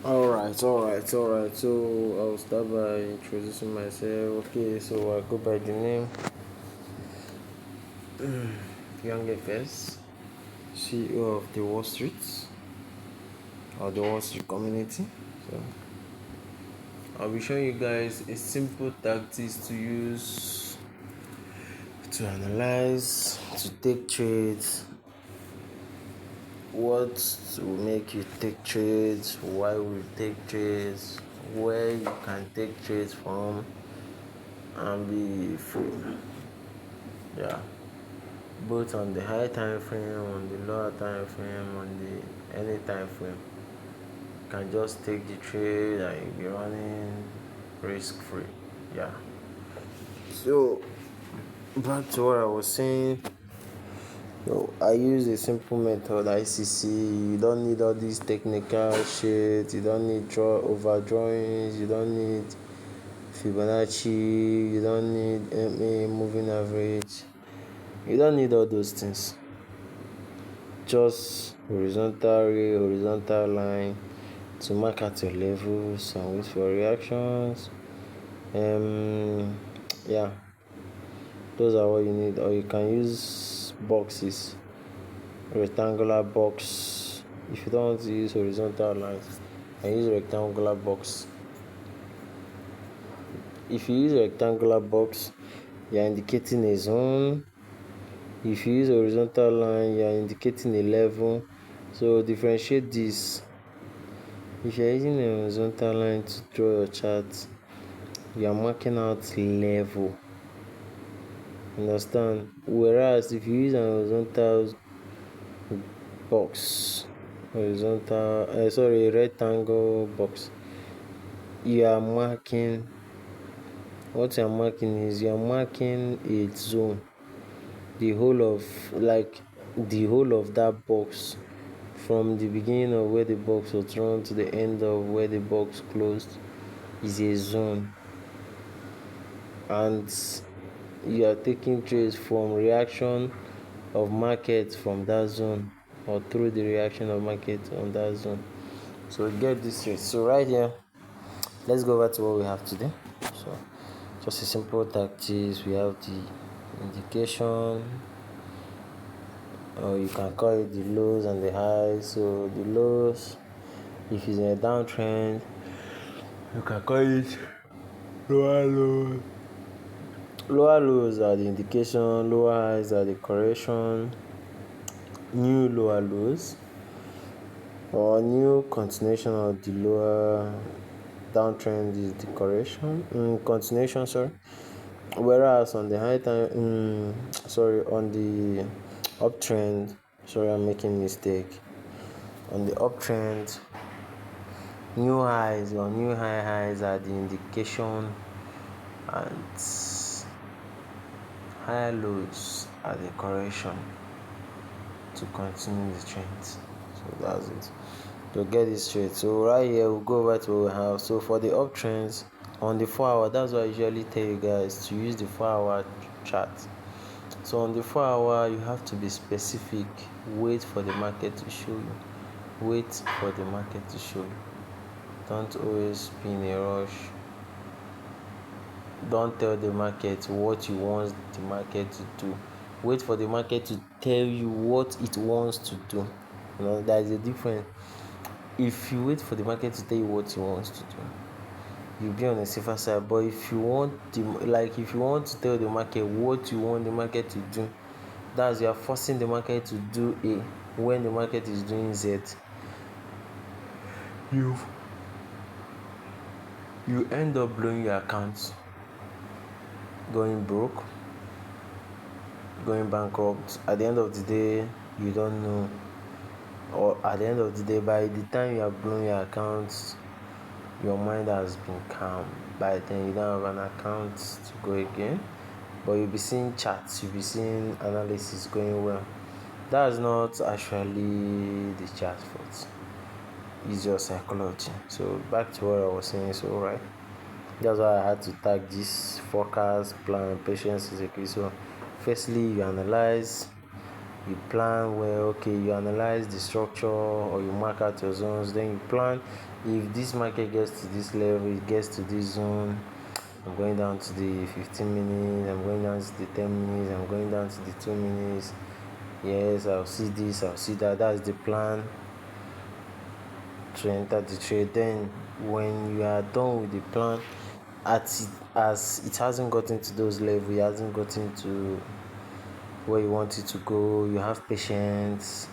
All right. So I'll start by introducing myself. Okay, so I go by the name Young FS, CEO of the Wall Street or the Wall Street community. So I'll be showing you guys a simple tactics to use to analyze, to take trades, what will make you take trades, why we take trades, where you can take trades from, and be free. Yeah, both on the high time frame, on the lower time frame, on the any time frame. You can just take the trade and you'll be running risk free. Yeah. So back to what I was saying. So I use a simple method ICC. You don't need all these technical shit. You don't need overdrawings. You don't need Fibonacci. You don't need MA moving average. You don't need all those things. Just horizontal ray, horizontal line to mark at your levels and wait for reactions. Yeah, those are what you need. Or you can use boxes, rectangular box. If you don't want to use horizontal lines, I use rectangular box. If you use rectangular box, you're indicating a zone. If you use horizontal line, you're indicating a level. So differentiate this. If you're using a horizontal line to draw your chart, you are marking out level. Understand? Whereas if you use an horizontal box, rectangle box, you are marking. What you are marking is you are marking a zone. The whole of that box, from the beginning of where the box was drawn to the end of where the box closed, is a zone. And you are taking trades from reaction of market from that zone or through the reaction of market on that zone. So get this straight. So right here, let's go over to what we have today. So just a simple tactics. We have the indication, or you can call it the lows and the highs. So the lows, if it's in a downtrend, you can call it lower lows. Lower lows are the indication, lower highs are the correction, new lower lows, or new continuation of the lower downtrend is the continuation, sorry. Whereas on the high time, on the uptrend, I'm making mistake. On the uptrend, new highs or new highs are the indication, and higher lows are the correction to continue the trend. So that's it. To get this straight. So right here we'll go over to what we have. So for the uptrends on the 4 hour, that's why I usually tell you guys to use the 4 hour chart. So on the 4 hour, you have to be specific. Wait for the market to show you. Wait for the market to show you. Don't always be in a rush. Don't tell the market what you want the market to do. Wait for the market to tell you what it wants to do. There is a difference. If you wait for the market to tell you what it wants to do, you'll be on the safer side. But if you want to tell the market what you want the market to do, that's you are forcing the market to do A when the market is doing Z. You end up blowing your accounts, going broke, going bankrupt. At the end of the day, you don't know, or at the end of the day, by the time you are blowing your accounts, your mind has been calm. By then you don't have an account to go again, but you'll be seeing charts, you'll be seeing analysis going well. That's not actually the chart fault, it's your psychology. So back to what I was saying. So right, that's why I had to tag this forecast, plan, patience is a key. So firstly, you analyze, You plan well. Okay, you analyze the structure or you mark out your zones. Then you plan, if this market gets to this level, it gets to this zone, I'm going down to the 15 minutes, I'm going down to the 10 minutes, I'm going down to the 2 minutes. Yes, I'll see this, I'll see that. That's the plan to enter the trade. Then when you are done with the plan, as it hasn't gotten to those levels, it hasn't gotten to where you want it to go, you have patience.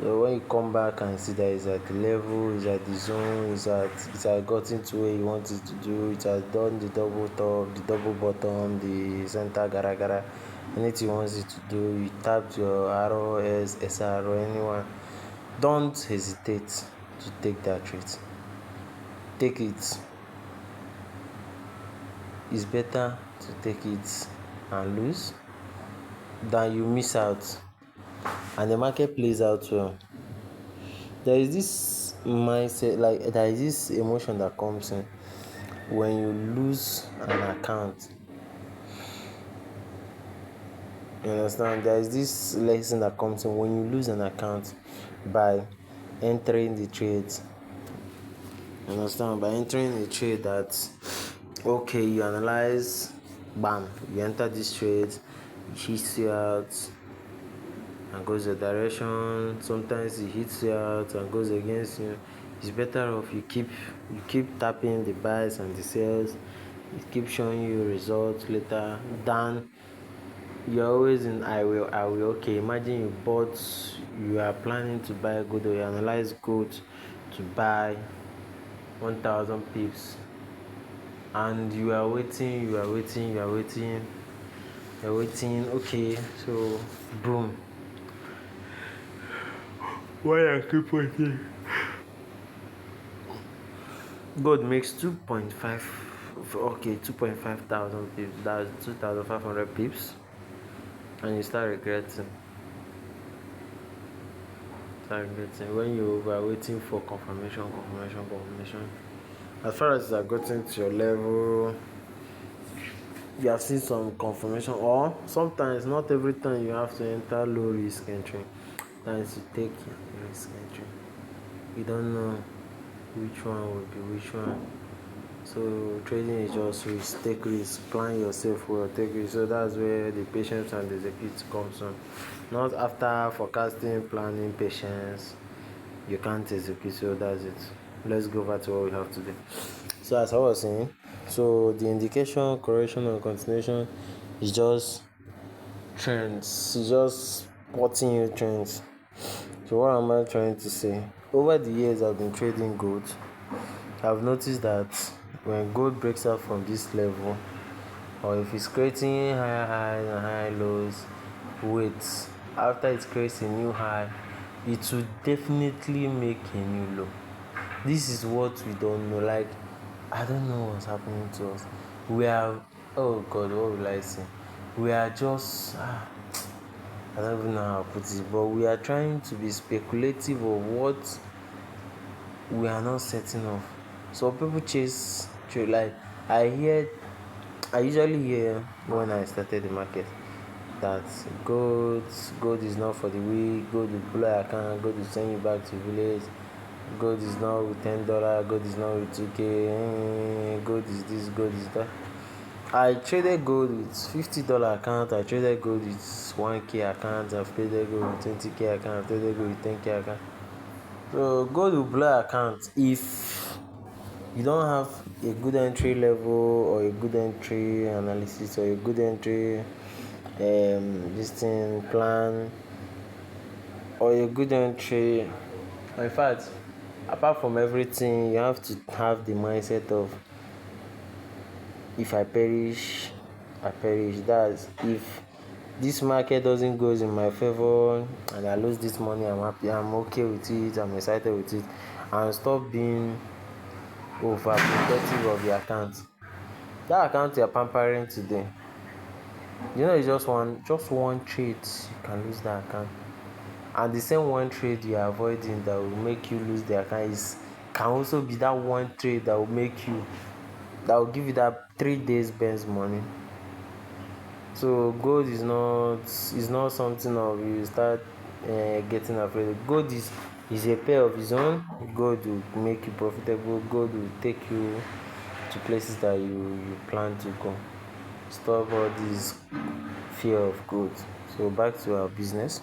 So when you come back and see that it's at the level, it's at the zone, it has gotten to where you want it to do, it has done the double top, the double bottom, the center gara gara, anything you want it to do, you tap your ROS, SR or anyone. Don't hesitate to take that trade. Take it. It's better to take it and lose than you miss out and the market plays out well. There is this mindset, like there is this emotion that comes in when you lose an account. You understand? There is this lesson that comes in when you lose an account by entering the trade. You understand? By entering the trade that, okay, you analyze, bam, you enter this trade, it hits you out and goes your direction. Sometimes it hits you out and goes against you. It's better off you keep tapping the buys and the sells. It keeps showing you results later than you're always in I will. Okay, imagine you are planning to buy gold or you analyze gold to buy 1000 pips and you're waiting. Okay, so boom. Why I keep waiting? Gold makes 2.5, okay, 2.5 thousand pips. That's 2,500 pips, and you start regretting. When you are waiting for confirmation. As far as you are getting to your level, you have seen some confirmation, or sometimes not every time you have to enter low risk entry. Sometimes you take risk entry. You don't know which one will be which one. So trading is just risk. Take risk, plan yourself well, take risk. So that's where the patience and the execute comes from. Not after forecasting, planning, patience, you can't execute. So that's it. Let's go back to what we have today. So as I was saying, so the indication, correction, and continuation is just trends. It's just spotting you trends. So what am I trying to say? Over the years I've been trading gold. I've noticed that when gold breaks out from this level, or if it's creating higher highs and higher lows, wait, after it creates a new high, it will definitely make a new low. This is what we don't know. Like, I don't know what's happening to us. We are, oh God, what will I say? We are just, I don't even know how to put it, but we are trying to be speculative of what we are not setting off. So people chase trade. Like I usually hear when I started the market that gold is not for the weak, gold will blow your account, gold will send you back to village, gold is not with $10, gold is not with 2k, gold is this, gold is that. I traded gold with $50 account, I traded gold with 1k account, I've traded gold with 20k account, I've traded gold with 10k account. So gold will blow account if you don't have a good entry level or a good entry analysis or a good entry this thing plan or a good entry. In fact, apart from everything, you have to have the mindset of if I perish, I perish. That's if this market doesn't go in my favor and I lose this money, I'm happy, I'm okay with it, I'm excited with it, and stop being overprotective of the account. That account you're pampering today, it's just one trade you can lose that account, and the same one trade you're avoiding that will make you lose the account can also be that one trade that will give you that 3 days Benz money. So gold is not something of you start getting afraid. Gold is a pair of its own. Gold will make you profitable. Gold will take you to places that you plan to go. Stop all this fear of gold. So back to our business.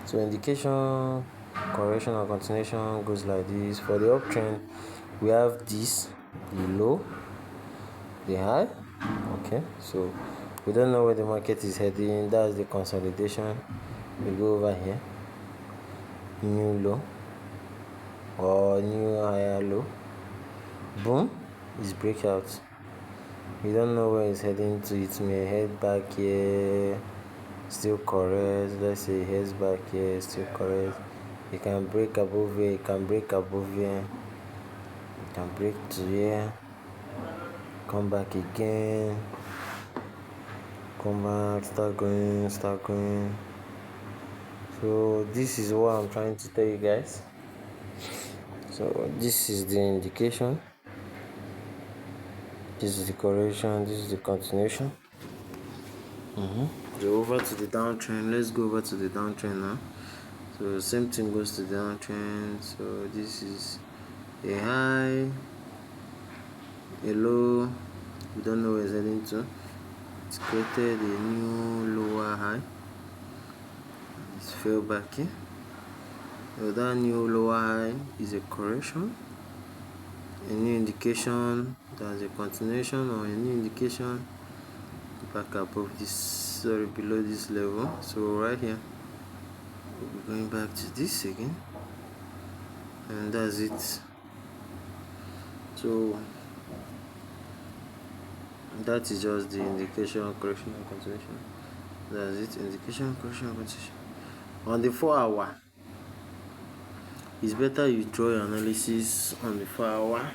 So indication, correction, and continuation goes like this. For the uptrend, we have this, the low, the high. Okay, so we don't know where the market is heading. That's the consolidation. We go over here, new low or new higher low. Boom, is breakout. We don't know where it's heading to. It may head back here, still correct. Let's say it heads back here, still correct. It can break above here, it can break above here, it can break to here, come back again, come back, start going. So this is what I'm trying to tell you guys. So this is the indication, this is the correction, this is the continuation. So over to the downtrend. Let's go over to the downtrend now. So same thing goes to the downtrend. So this is a high, a low. We don't know where it's heading to. It's created a new lower high. It's fell back here. So that new lower high is a correction. A new indication, that's a continuation, or a new indication back above this, below this level. So right here we'll be going back to this again, and that's it. So that is just the indication, correction, and continuation. That's it. Indication, correction, and continuation. On the 4 hour, it's better you draw your analysis on the 4 hour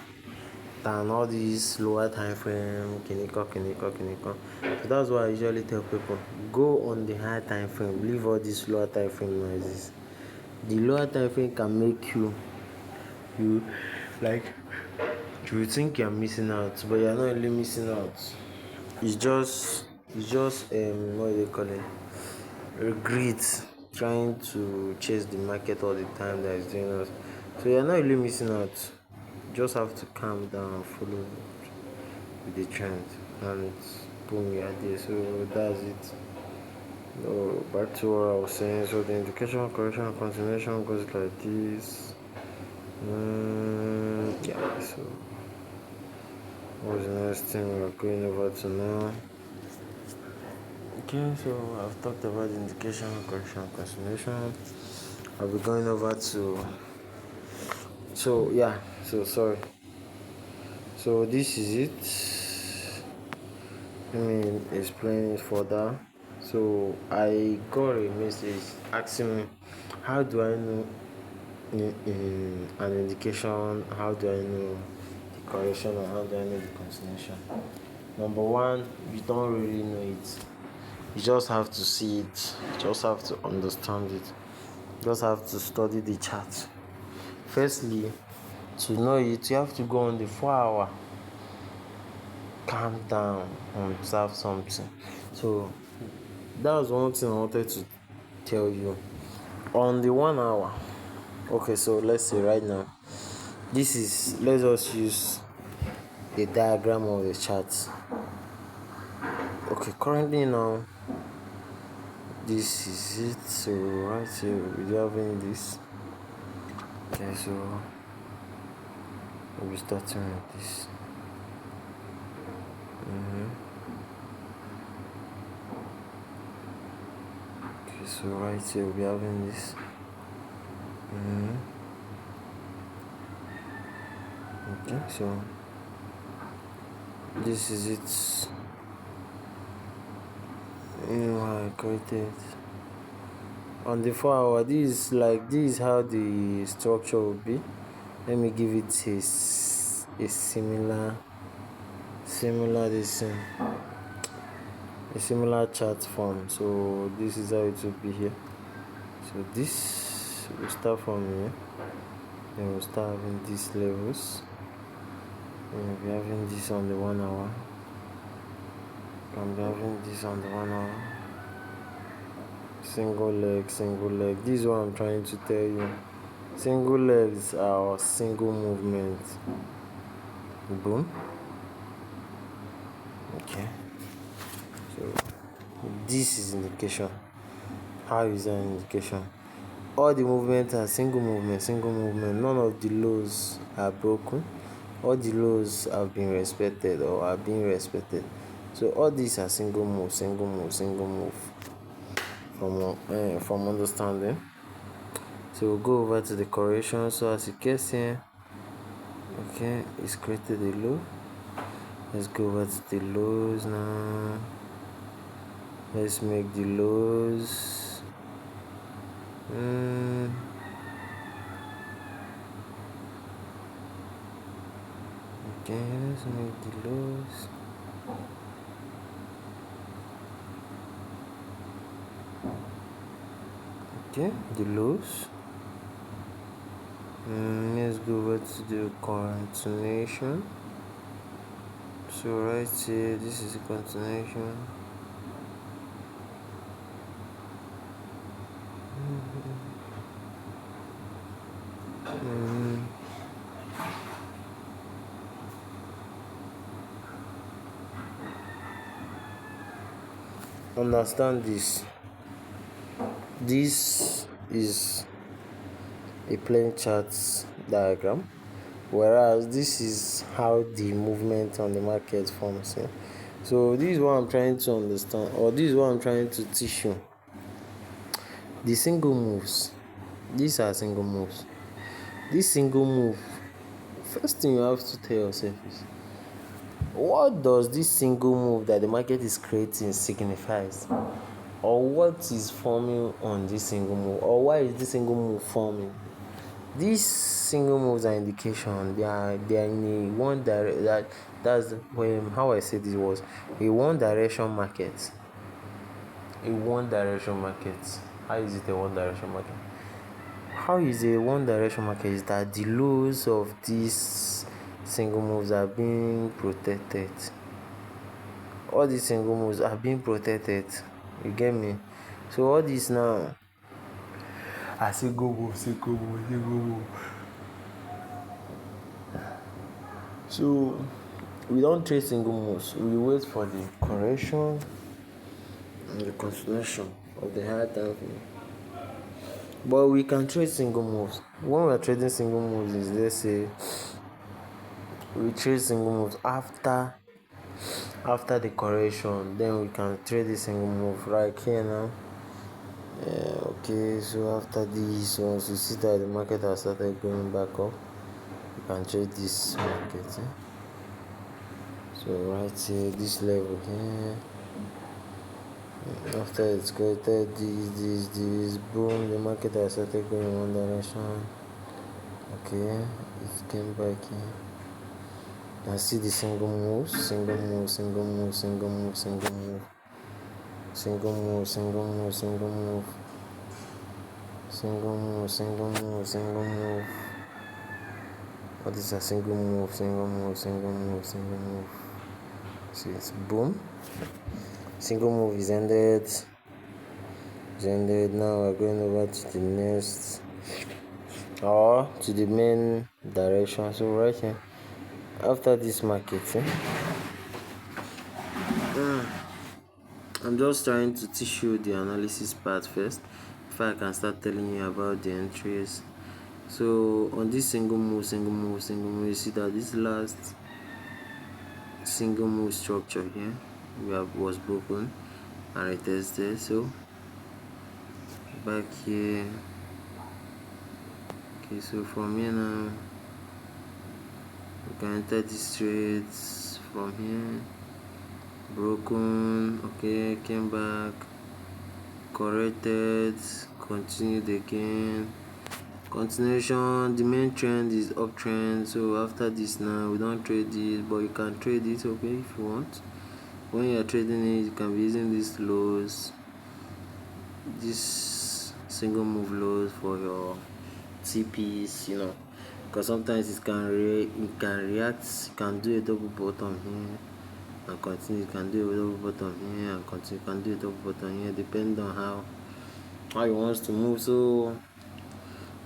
than all these lower time frame, kiniko. So that's why I usually tell people, go on the higher time frame, leave all these lower time frame noises. The lower time frame can make you like, you think you're missing out, but you're not really missing out. It's just what do they call it, regret trying to chase the market all the time that is doing us. So you're not really missing out. You just have to calm down and follow with the trend, and boom, you're there. So that's it. So back to what I was saying. So the indication, correction, and continuation goes like this. Yeah, so what's the next thing we're going over to now? Okay, so I've talked about the indication, correction, and continuation. I'll be going over to, sorry. So this is it. Let me explain it further. So I got a message asking me, how do I know in an indication, how do I know the correction, and how do I know the continuation? Number one, you don't really know it. You just have to see it. You just have to understand it. You just have to study the chart. Firstly, to know it, you have to go on the 4 hour. Calm down and observe something. So that was one thing I wanted to tell you. On the 1 hour, okay, so let's say right now, let's just use the diagram of the chart. Okay, currently now, this is it. So right here we are having this. Okay, so we'll be starting with this. Okay, so right here we'll be having this. Okay, so this is it. I created on the 4 hour. This is how the structure will be. Let me give it a similar chart form. So this is how it will be here. So this will start from here, then we'll start having these levels, and we'll be having this on the 1 hour. I'm having this on the 1 hour. Single leg, single leg. This is what I'm trying to tell you. Single legs are single movement. Boom. Okay. So this is indication. How is that an indication? All the movements are single movement, single movement. None of the lows are broken. All the lows have been respected or are being respected. So all these are single move, single move, single move. From understanding. So we'll go over to the correlation. So as you can see, okay, it's created a low. Let's go over to the lows now. Let's make the lows. Okay, let's make the lows. Okay, the lows. Let's go over to the continuation. So right here, this is the continuation. Understand this. This is a plain chart diagram, whereas this is how the movement on the market forms. So this is what I'm trying to understand, or this is what I'm trying to teach you. The single moves, these are single moves. This single move, first thing you have to tell yourself is, what does this single move that the market is creating signifies? Or what is forming on this single move? Or why is this single move forming? These single moves are indication. They are in a one direction. That's when, how I said this was a one direction market. A one direction market. How is it a one direction market? How is a one direction market? Is that the lows of these single moves are being protected. All these single moves are being protected. You get me? So all this now are single move, single move, single move. So we don't trade single moves. We wait for the correction and the continuation of the higher time frame. But we can trade single moves. When we are trading single moves, is, let's say we trade single moves after the correction, then we can trade the single move right here now. Okay, so after this, once you see that the market has started going back up, you can trade this market. So right here, this level here, after it's created this boom, the market has started going in one direction. Okay, it came back here. You can see the single moves, single move, single move, single move, single move, single move, single move, single move, single move, single move, single move. What is a single move, single move, single move, single move? See, it's boom. Single move is ended. It's ended. Now we're going over to the next, or to the main direction. So right here, after this market, I'm just trying to teach you the analysis part first before I can start telling you about the entries. So on this single move, you see that this last single move structure here was broken and retested. So back here, okay, so from here now we can enter these trades from here. Broken, okay, came back, corrected, continued again, continuation. The main trend is uptrend. So after this now we don't trade this, but you can trade it, okay, if you want. When you're trading it, you can be using these lows, this single move lows for your TPs, because sometimes it can react, you can do a double bottom here, and continue. You can do a double bottom here and continue. You can do a double bottom here, depending on how you want to move. So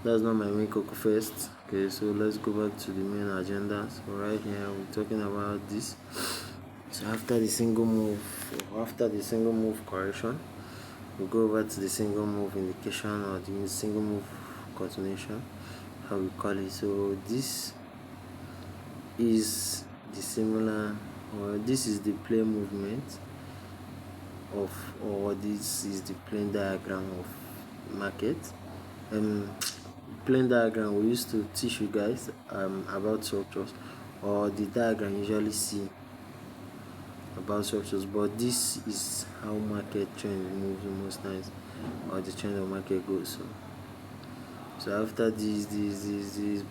that's not my main cocoa first. Okay, so let's go back to the main agenda. So right here we're talking about this. So after the single move correction, we'll go over to the single move indication or the single move continuation, how we call it. So this is the similar, or this is the plane movement of, or this is the plane diagram of market. Plane diagram we used to teach you guys about structures, or the diagram you usually see about structures, but this is how market trend moves most times, or the trend of market goes. So after this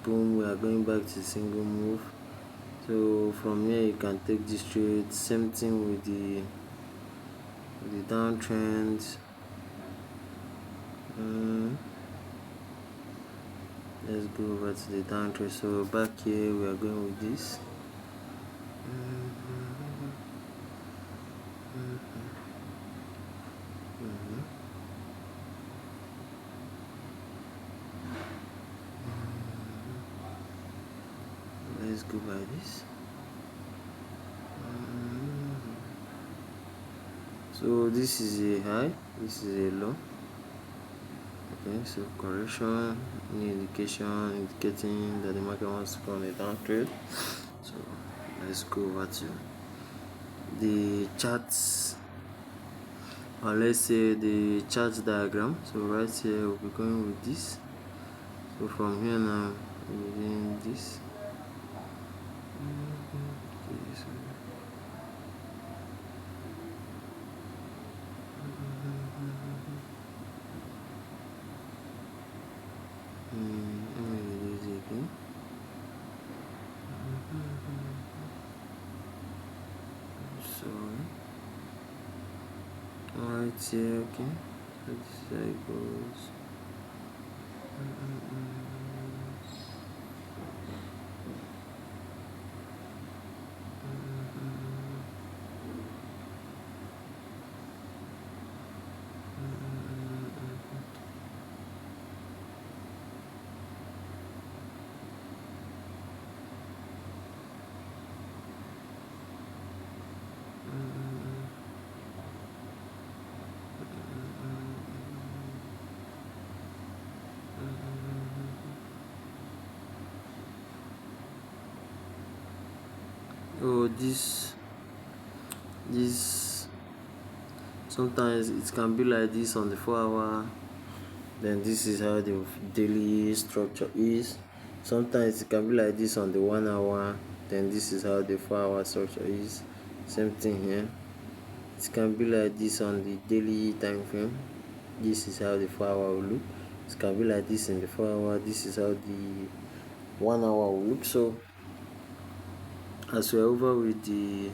boom, we are going back to single move. So from here you can take this trade. Same thing with the downtrend. Let's go over to the downtrend. So back here we are going with this. Let's go by this. So this is a high, this is a low. Okay, so correction, new indication indicating that the market wants to go on a down trade. So let's go over to the charts, or let's say the chart diagram. So right here we'll be going with this. So from here now we're doing this. Okay, so right here, okay, let's see how it goes. Oh, this sometimes it can be like this on the 4-hour. Then this is how the daily structure is. Sometimes it can be like this on the 1-hour. Then this is how the 4-hour structure is. Same thing here. It can be like this on the daily time frame. This is how the 4-hour will look. It can be like this in the 4-hour. This is how the 1-hour will look. So as we're over with the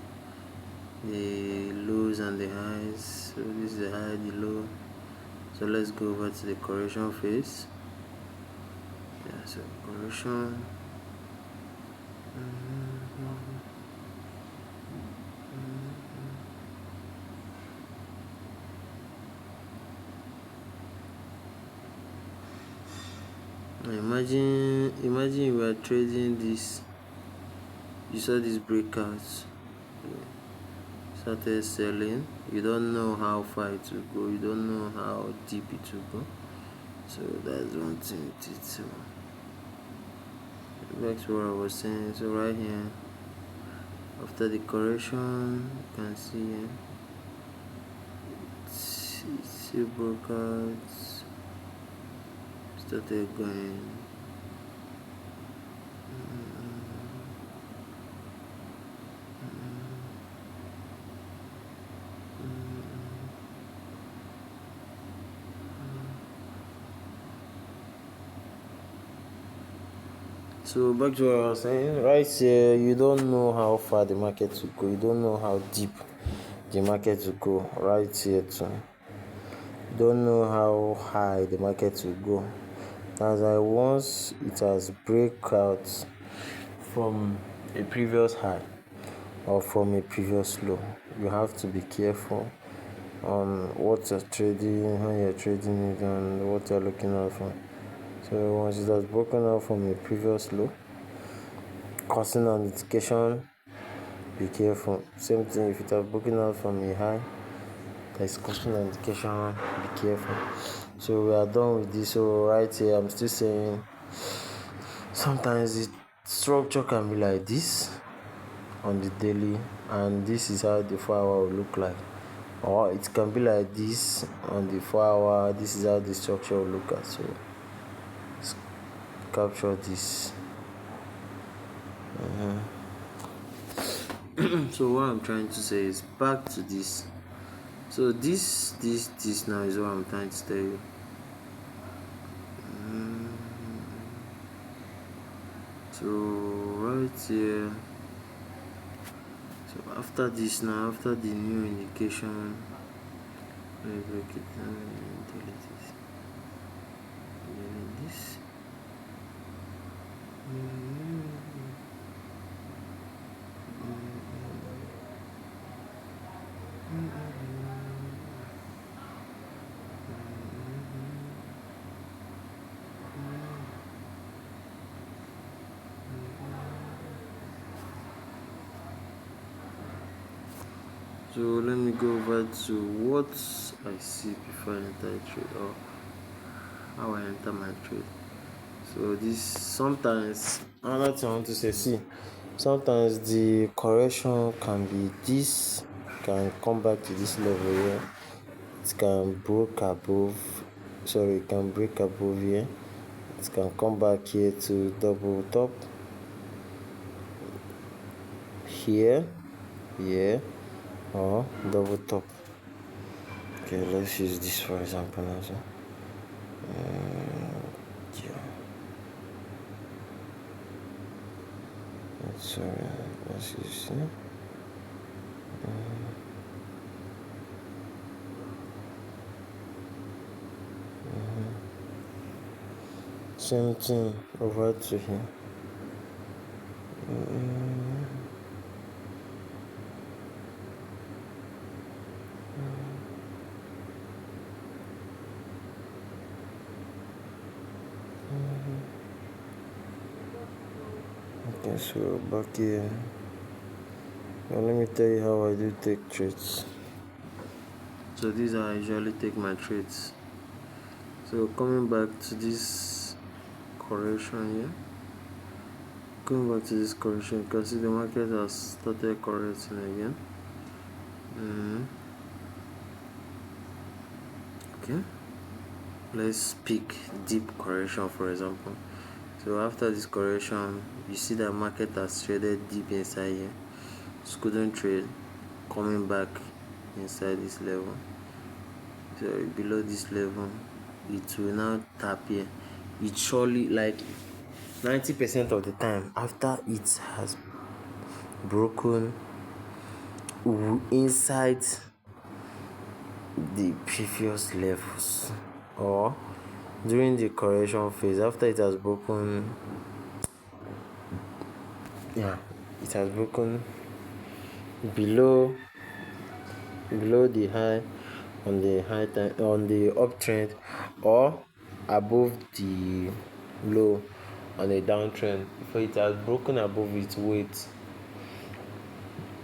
lows and the highs, so this is the high, the low. So let's go over to the correction phase. Yeah, so correction. Imagine you are trading this, you saw this breakout, started selling, you don't know how far it will go, you don't know how deep it will go. So that's one thing with it. So back to what I was saying. So right here, after the correction, you can see here, it's breakouts started going. So back to what I was saying, right here, you don't know how far the market will go, you don't know how deep the market will go. Right here too, you don't know how high the market will go. As I once it has break out from a previous high, or from a previous low. You have to be careful on what you're trading, how you're trading it, and what you're looking out for. So once it has broken out from a previous low, causing an indication, be careful. Same thing if it has broken out from a high, that is causing an indication, be careful. So we are done with this. So right here, I'm still saying sometimes the structure can be like this on the daily, and this is how the 4 hour will look like, or it can be like this on the 4 hour. This is how the structure will look at. So let's capture this. So what I'm trying to say is back to this. So this now is what I'm trying to tell you. So right here, so after this now, after the new indication, let me break it down and delete this. Delete this. So let me go over to what I see before I enter a trade, or how I enter my trade. So this sometimes another thing I want to say, see, sometimes the correction can be this, can come back to this level here. It can break above, it can break above here. It can come back here to double top here, or double top. Okay, let's use this for example now. So sorry, let's use here. Same thing over to here. Okay, so back here. Now let me tell you how I do take trades. So these are I usually take my trades. So coming back to this correction here. Going back to this correction, you can see the market has started correcting again. Okay, let's pick deep correction for example. So after this correction, you see that market has traded deep inside here. So couldn't trade, coming back inside this level. So below this level, it will now tap here. It surely, like 90% of the time, after it has broken inside the previous levels, or during the correction phase, after it has broken, it has broken below the high on the high time on the uptrend, or above the low on a downtrend. If it has broken above its weight,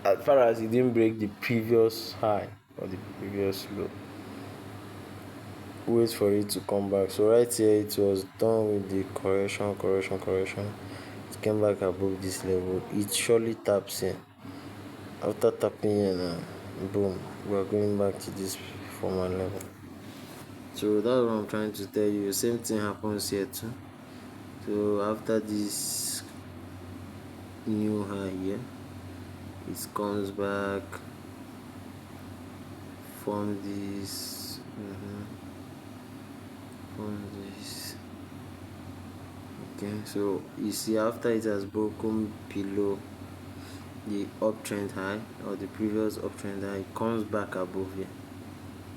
as far as it didn't break the previous high or the previous low, wait for it to come back. So right here, it was done with the correction. It came back above this level. It surely taps in. After tapping in, boom, we are going back to this former level. So that's what I'm trying to tell you. Same thing happens here too. So after this new high here, it comes back from this, okay. So you see, after it has broken below the uptrend high or the previous uptrend high, it comes back above here.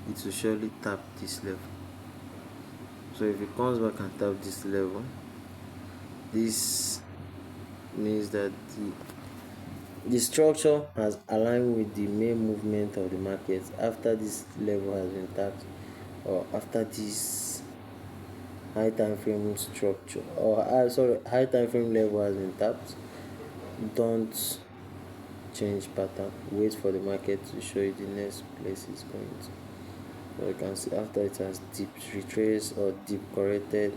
It will surely tap this level. So if it comes back and tap this level, this means that The structure has aligned with the main movement of the market after this level has been tapped, or after this high time frame structure, or high time frame level has been tapped. Don't change pattern. Wait for the market to show you the next place it's going to. So you can see after it has deep retraced or deep corrected,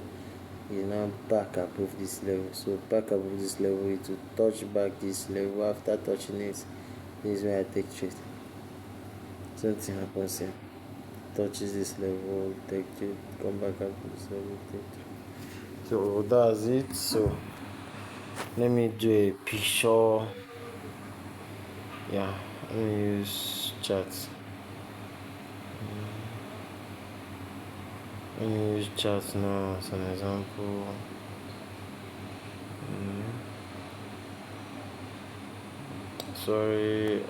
you now back above this level. So back above this level, it will touch back this level. After touching it, this is where I take trade. Same thing happens here. Touches this level, take trade, come back up to this level, take trade. So that's it. So let me do a picture. Yeah, let me use charts. Let me use charts now as an example. Sorry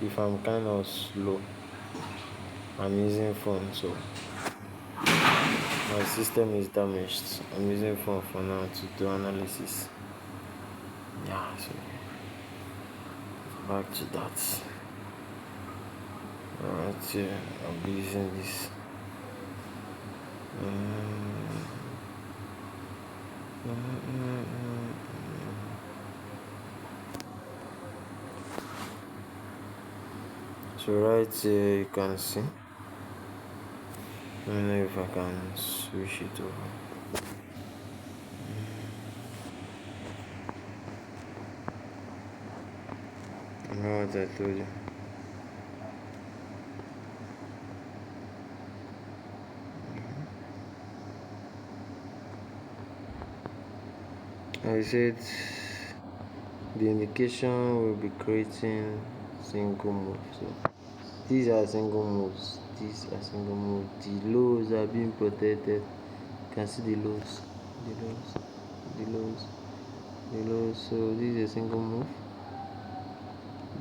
if I'm kind of slow. I'm using phone, so my system is damaged. I'm using phone for now to do analysis. Yeah, so back to that. Alright, yeah, I'll be using this. So right here you can see. Let me know if I can switch it over. You know what I told you. I said the indication will be creating single moves. So these are single moves. These are single moves. The lows are being protected. You can see the lows, the lows, the lows, the lows. So this is a single move.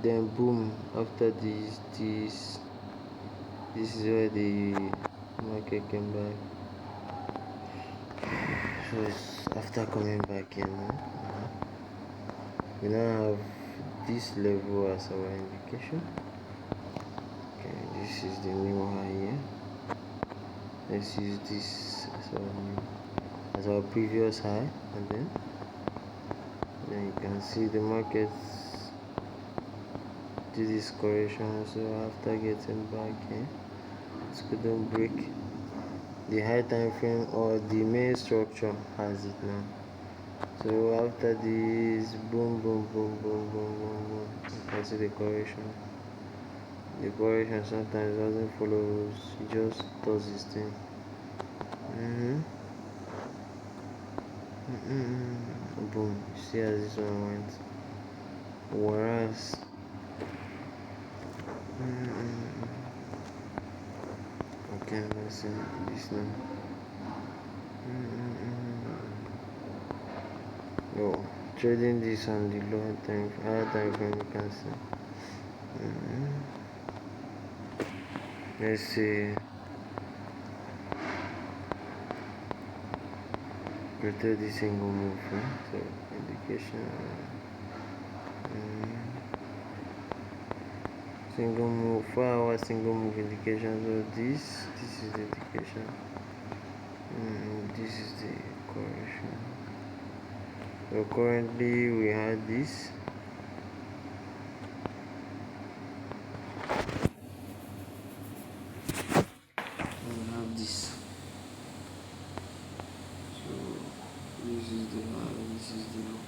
Then boom, after this is where the market came back. So it's after coming back in now. We now have this level as our indication. Okay, this is the new high here. Let's use this as our previous high, and then you can see the market do this correction. So after getting back here, it couldn't break the high time frame or the main structure has it now. So after this, boom, boom, boom, boom, boom, boom, boom, you can see the correction. The correction sometimes doesn't follow rules, it just does this thing. Boom, you see how this one went. Whereas okay, let's see this now. No, trading this on the lower time, higher time frame, you can see. Let's see. Created this single move, so indication. Single move, 4 hour single move indication. So this is the indication. This is the correction. So currently we had this. We have this. So this is the high, this is the low.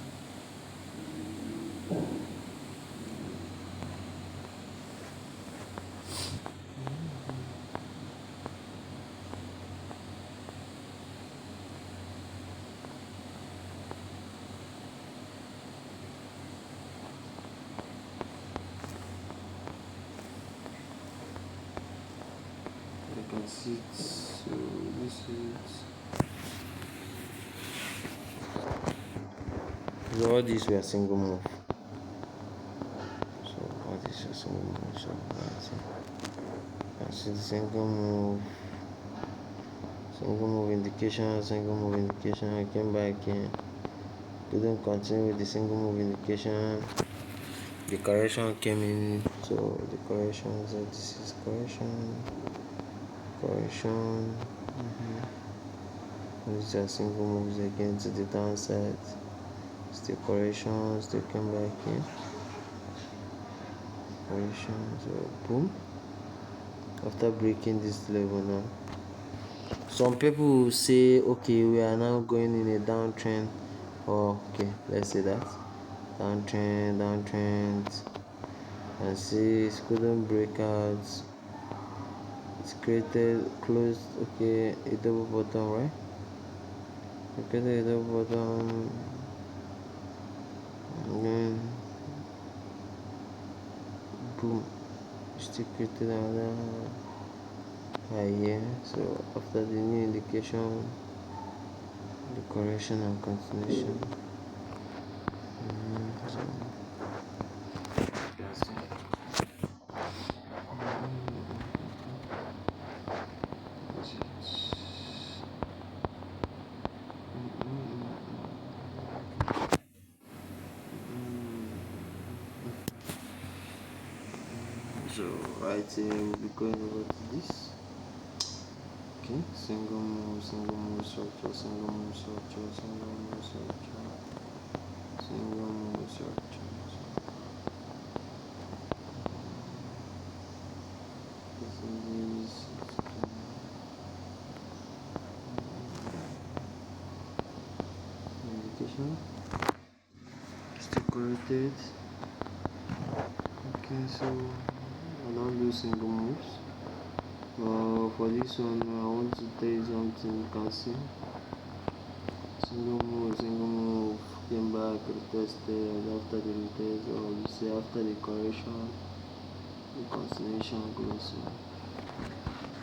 You can see it. So this is. So all these were single move. So all these were single move. So you can see the single move indication, single move indication. I came back in. Couldn't continue with the single move indication. the correction came in. So the correction, so this is correction. These are single moves again to the downside. Still correction, still came back in. Correction, so boom. After breaking this level now, some people will say, okay, we are now going in a downtrend, or okay, let's say that downtrend, and see it couldn't break out. It's created closed, okay, a double bottom, right? It created a double bottom, and then boom, still created another high here. So after the new indication, the correction and continuation. So right here we'll be going over to this. Okay, single move structure, single move structure, single move structure, single move structure. This is indication. Still corrected. Okay, so I don't do single moves. For this one, I want to tell you something. You can see single move, came back, retested. After the retest, or you see after the correction, the continuation goes.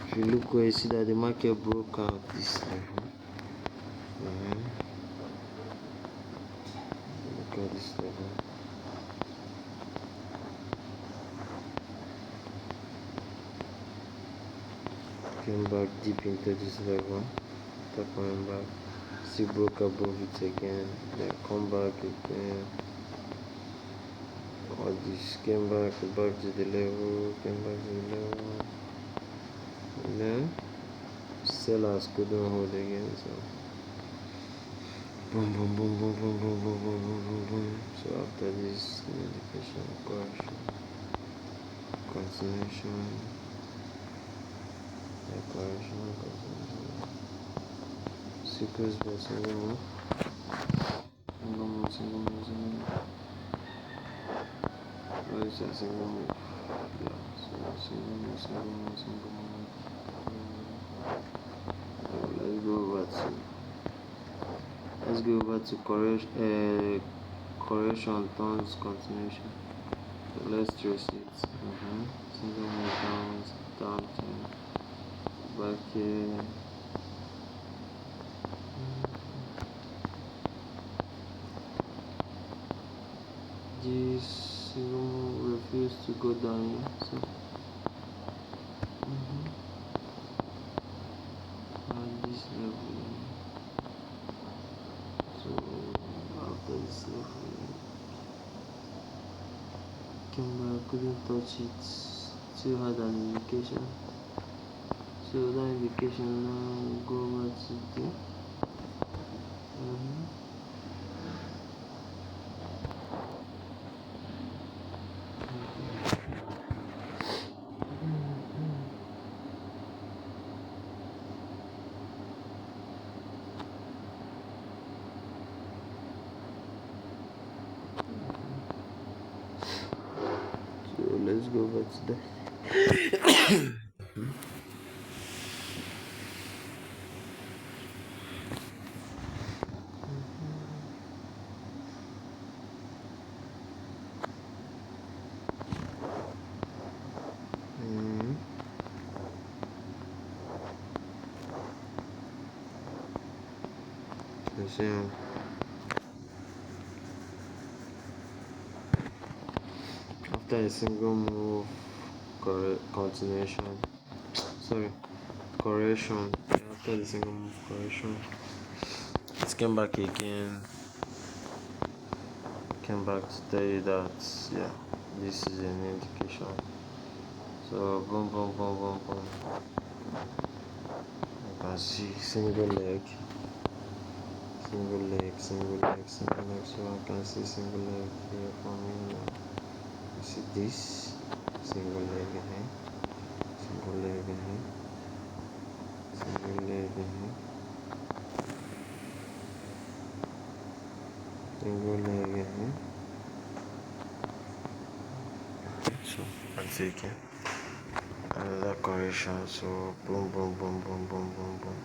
If you look where you see that the market broke out this level. Look at this level. Came back deep into this level. After coming back, still broke above it again. Then come back again. All this came back to the level. Came back to the level. And then sellers couldn't hold again. So boom, boom, boom, boom, boom, boom, boom, boom, boom, boom, boom. So after this indication, correction, continuation, correction, continuation, sequence by single move, single move, single move, single move. What is a single move? Yeah, so single move, single move, single move. So let's go over to correction turns continuation. So let's trace it. Single move down, back here. This single move refused to go down here. So at this level. So after this level, camera couldn't touch it. Still had an indication. So that indication now go over to there. So let's go over to that. See, after a single move, continuation, correction. After the single move, correction, it came back again. came back to tell you that yeah, this is an indication. So boom, boom, boom, boom, boom. You can see single leg, single leg, single leg, single leg. So I can see single leg here for me now. You see this single leg here, single leg here, single leg here, single leg here. So I'm taking another correction. So boom, boom, boom, boom, boom, boom, boom.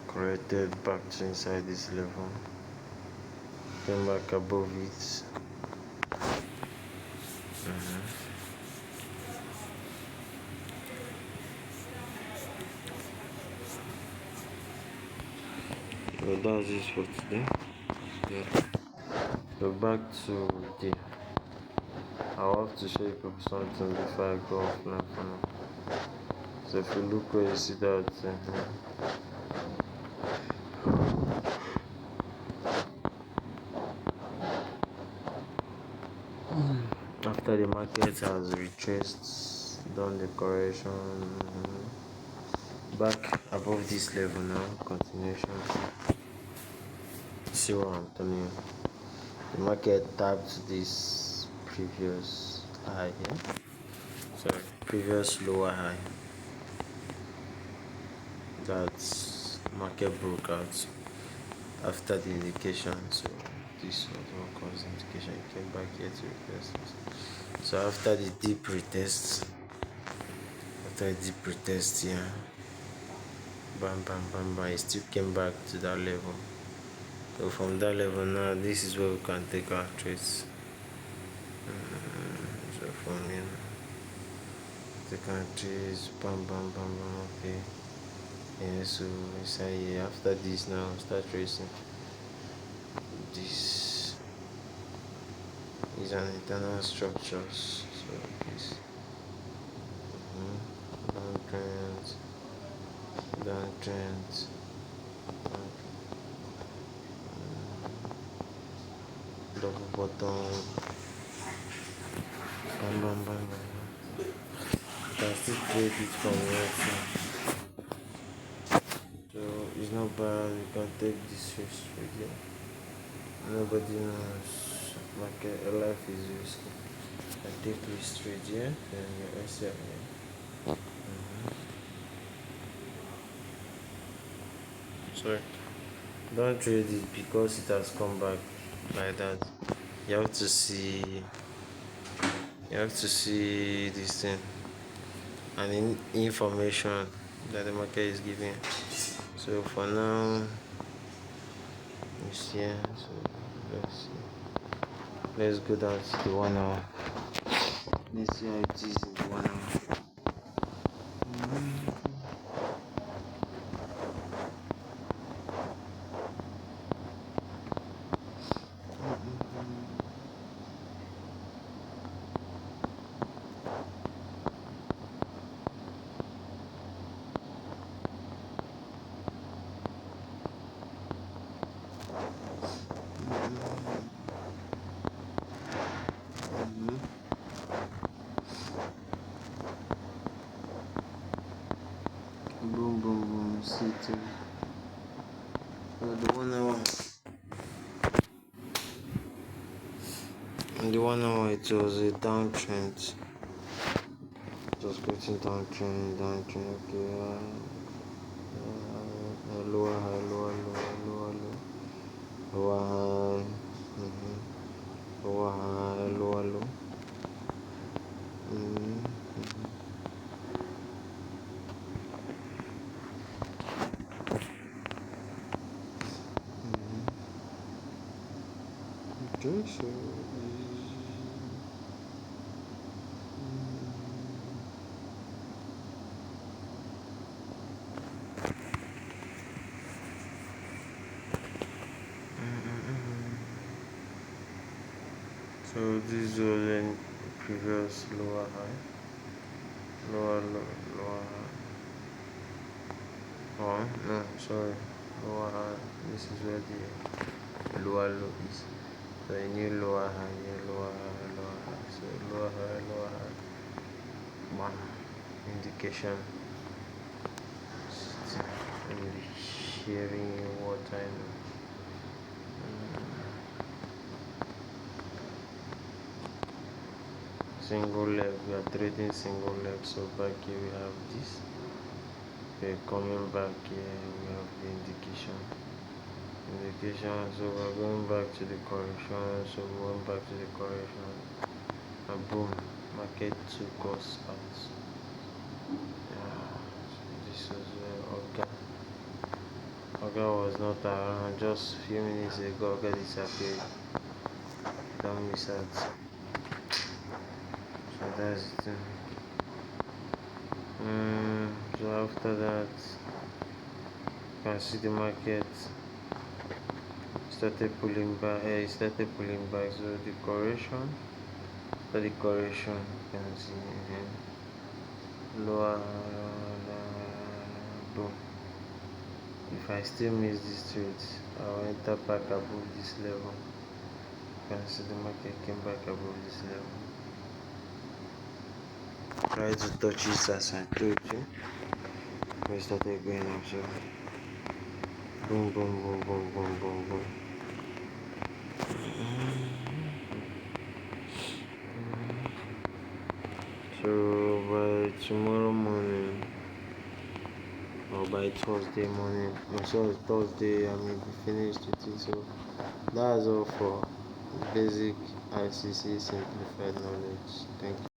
Corrected back to inside this level. Came back above it. So that's it for today. Yeah. So back to the. I'll have to show you people something before I go offline for now. So if you look where you see that. After the market has retraced, done the correction, back above this level now, continuation. See what I'm telling you? The market tapped this previous high here. Sorry, previous lower high. That's market broke out after the indication. So this was what caused the indication. It came back here to retest. So after the deep retest, here, bam, bam, bam, bam, it still came back to that level. So from that level now, this is where we can take our trades. So from here, take our trades, bam, bam, bam, bam, okay. Yeah, so inside here, after this now, start tracing. This is an internal structure. So this downtrend, downtrend, double bottom, bam, bam, bam, bam. You can still trade it from here too. So it's not bad. You can take this risk again. Nobody knows. Market life is risky. I take risk trade here, then your SL here. Sorry. Don't trade it because it has come back like that. You have to see this thing and information that the market is giving. So for now, you see, so let's see. Let's go down to the 1 hour. Let's see how it is in the 1 hour. Boom, boom, boom, sitting. The 1 hour. In the 1 hour, it was a downtrend. It was getting downtrend, okay. Lower high, lower high. Lower high, lower high, lower low. Okay, so so this was the previous lower high, lower high. Oh no, sorry, lower high. This is where the lower low is. So a new lower high, lower high, lower high. So lower high. One indication in the sharing what I know. Single leg, we are trading single leg. So back here we have this. Okay, coming back here we have the indication. So we're going back to the correction. So we're going back to the correction. And boom, market took us out. Yeah, so this was where Oga was not around. Just a few minutes ago, Oga disappeared. Don't miss out. So that's it. So after that, you can see the market started pulling back. So the correction, you can see lower, boom. If I still miss this trade, I'll enter back above this level. You can see the market came back above this level. Try to touch it as I told you. We started going up, so boom, boom, boom, boom, boom, boom, boom. So by tomorrow morning or by Thursday morning, Thursday I may be finished with it. So that's all for basic ICC simplified knowledge. Thank you.